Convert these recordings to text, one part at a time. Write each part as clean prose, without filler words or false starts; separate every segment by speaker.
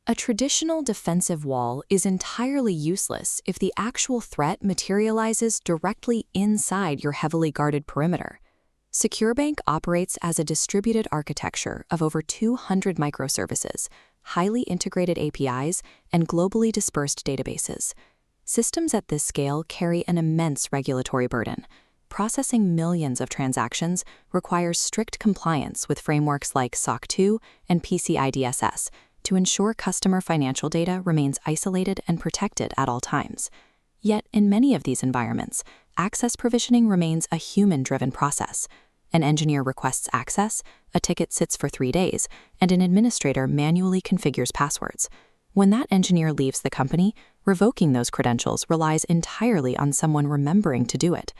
Speaker 1: A traditional defensive wall is entirely useless if the actual threat materializes directly inside your heavily guarded perimeter. SecureBank operates as a distributed architecture of over 200 microservices, highly integrated APIs, and globally dispersed databases. Systems at this scale carry an immense regulatory burden. Processing millions of transactions requires strict compliance with frameworks like SOC 2 and PCI DSS to ensure customer financial data remains isolated and protected at all times. Yet, in many of these environments, access provisioning remains a human-driven process. An engineer requests access, a ticket sits for 3 days, and an administrator manually configures passwords. When that engineer leaves the company, revoking those credentials relies entirely on someone remembering to do it.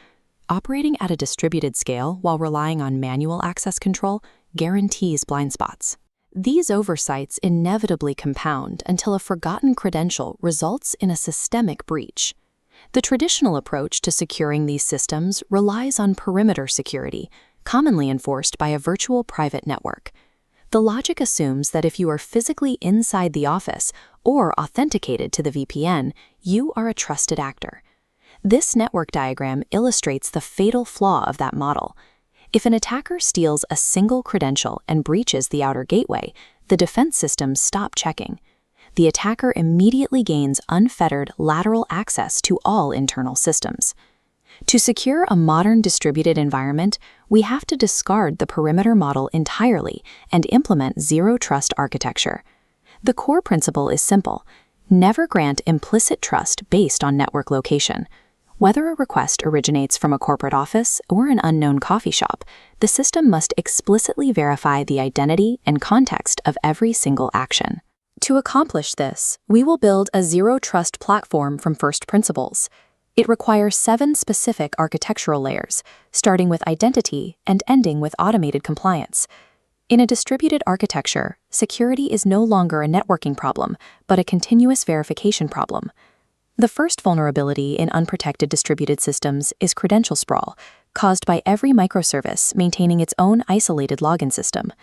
Speaker 1: Operating at a distributed scale while relying on manual access control guarantees blind spots. These oversights inevitably compound until a forgotten credential results in a systemic breach. The traditional approach to securing these systems relies on perimeter security, commonly enforced by a virtual private network. The logic assumes that if you are physically inside the office or authenticated to the VPN, you are a trusted actor. This network diagram illustrates the fatal flaw of that model. If an attacker steals a single credential and breaches the outer gateway, the defense systems stop checking. The attacker immediately gains unfettered lateral access to all internal systems. To secure a modern distributed environment, we have to discard the perimeter model entirely and implement zero-trust architecture. The core principle is simple: never grant implicit trust based on network location. Whether a request originates from a corporate office or an unknown coffee shop, the system must explicitly verify the identity and context of every single action. To accomplish this, we will build a zero-trust platform from first principles. It requires 7 specific architectural layers, starting with identity and ending with automated compliance. In a distributed architecture, security is no longer a networking problem, but a continuous verification problem. The first vulnerability in unprotected distributed systems is credential sprawl, caused by every microservice maintaining its own isolated login system.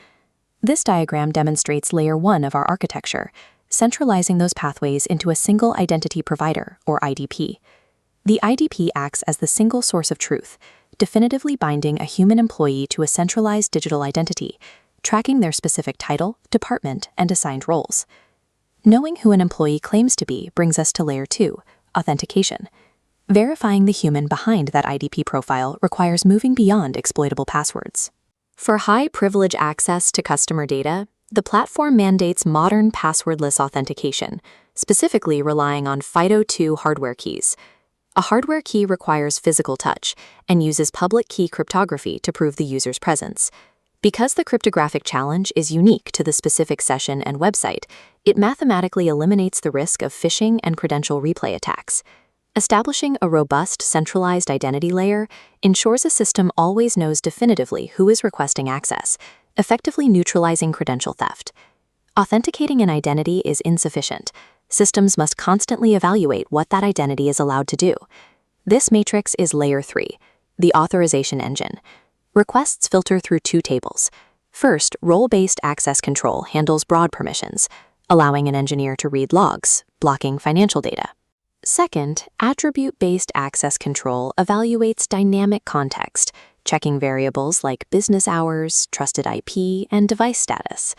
Speaker 1: This diagram demonstrates layer 1 of our architecture, centralizing those pathways into a single identity provider, or IDP. The IDP acts as the single source of truth, definitively binding a human employee to a centralized digital identity, tracking their specific title, department, and assigned roles. Knowing who an employee claims to be brings us to layer 2, authentication. Verifying the human behind that IDP profile requires moving beyond exploitable passwords. For high-privilege access to customer data, the platform mandates modern passwordless authentication, specifically relying on FIDO2 hardware keys. A hardware key requires physical touch and uses public key cryptography to prove the user's presence. Because the cryptographic challenge is unique to the specific session and website, it mathematically eliminates the risk of phishing and credential replay attacks. Establishing a robust centralized identity layer ensures a system always knows definitively who is requesting access, effectively neutralizing credential theft. Authenticating an identity is insufficient. Systems must constantly evaluate what that identity is allowed to do. This matrix is layer 3, the authorization engine. Requests filter through 2 tables. First, role-based access control handles broad permissions, allowing an engineer to read logs, blocking financial data. Second, attribute-based access control evaluates dynamic context, checking variables like business hours, trusted IP, and device status.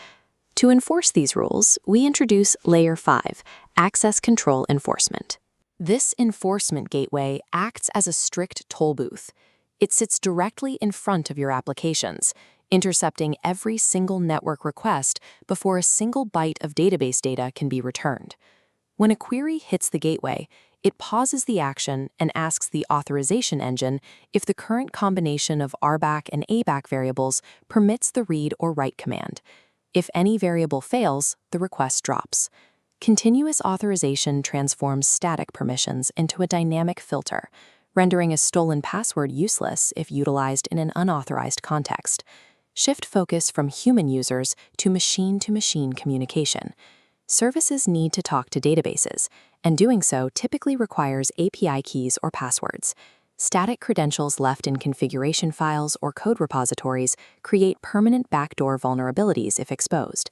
Speaker 1: To enforce these rules, we introduce Layer 5, access control enforcement. This enforcement gateway acts as a strict toll booth. It sits directly in front of your applications, intercepting every single network request before a single byte of database data can be returned. When a query hits the gateway, it pauses the action and asks the authorization engine if the current combination of RBAC and ABAC variables permits the read or write command. If any variable fails, the request drops. Continuous authorization transforms static permissions into a dynamic filter, rendering a stolen password useless if utilized in an unauthorized context. Shift focus from human users to machine-to-machine communication. Services need to talk to databases, and doing so typically requires API keys or passwords. Static credentials left in configuration files or code repositories create permanent backdoor vulnerabilities if exposed.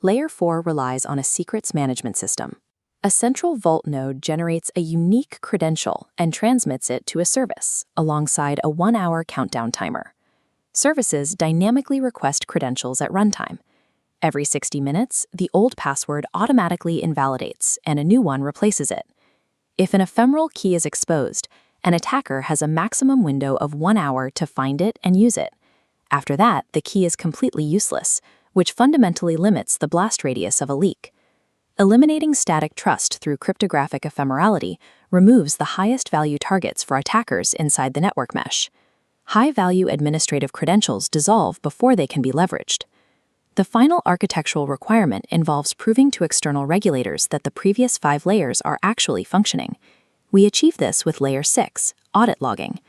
Speaker 1: Layer 4 relies on a secrets management system. A central vault node generates a unique credential and transmits it to a service, alongside a 1-hour countdown timer. Services dynamically request credentials at runtime. Every 60 minutes, the old password automatically invalidates and a new one replaces it. If an ephemeral key is exposed, an attacker has a maximum window of 1 hour to find it and use it. After that, the key is completely useless, which fundamentally limits the blast radius of a leak. Eliminating static trust through cryptographic ephemerality removes the highest value targets for attackers inside the network mesh. High-value administrative credentials dissolve before they can be leveraged. The final architectural requirement involves proving to external regulators that the previous 5 layers are actually functioning. We achieve this with Layer 6, audit logging.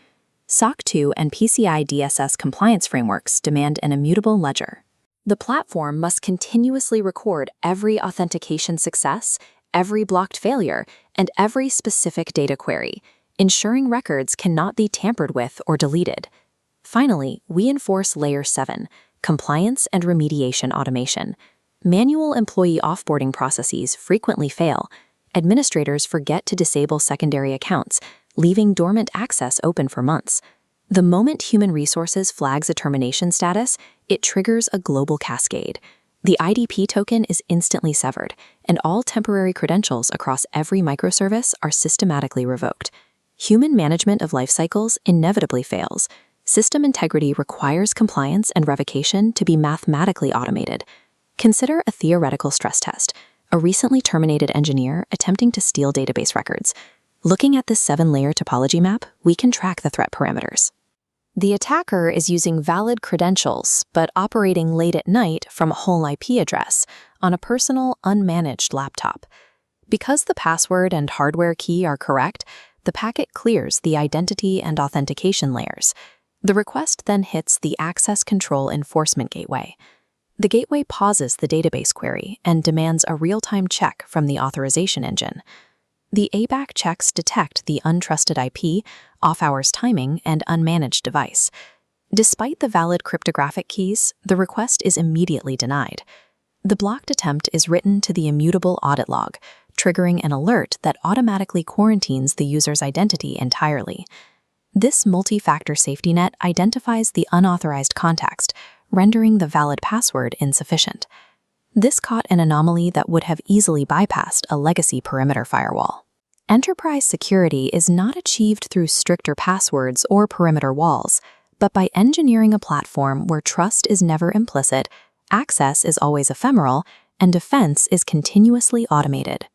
Speaker 1: SOC 2 and PCI DSS compliance frameworks demand an immutable ledger. The platform must continuously record every authentication success, every blocked failure, and every specific data query, ensuring records cannot be tampered with or deleted. Finally, we enforce Layer 7, compliance and remediation automation. Manual employee offboarding processes frequently fail. Administrators forget to disable secondary accounts, leaving dormant access open for months. The moment human resources flags a termination status, it triggers a global cascade. The IDP token is instantly severed, and all temporary credentials across every microservice are systematically revoked. Human management of life cycles inevitably fails. System integrity requires compliance and revocation to be mathematically automated. Consider a theoretical stress test, a recently terminated engineer attempting to steal database records. Looking at this 7-layer topology map, we can track the threat parameters. The attacker is using valid credentials, but operating late at night from a whole IP address on a personal, unmanaged laptop. Because the password and hardware key are correct, the packet clears the identity and authentication layers. The request then hits the access control enforcement gateway. The gateway pauses the database query and demands a real-time check from the authorization engine. The ABAC checks detect the untrusted IP, off-hours timing, and unmanaged device. Despite the valid cryptographic keys, the request is immediately denied. The blocked attempt is written to the immutable audit log, triggering an alert that automatically quarantines the user's identity entirely. This multi-factor safety net identifies the unauthorized context, rendering the valid password insufficient. This caught an anomaly that would have easily bypassed a legacy perimeter firewall. Enterprise security is not achieved through stricter passwords or perimeter walls, but by engineering a platform where trust is never implicit, access is always ephemeral, and defense is continuously automated.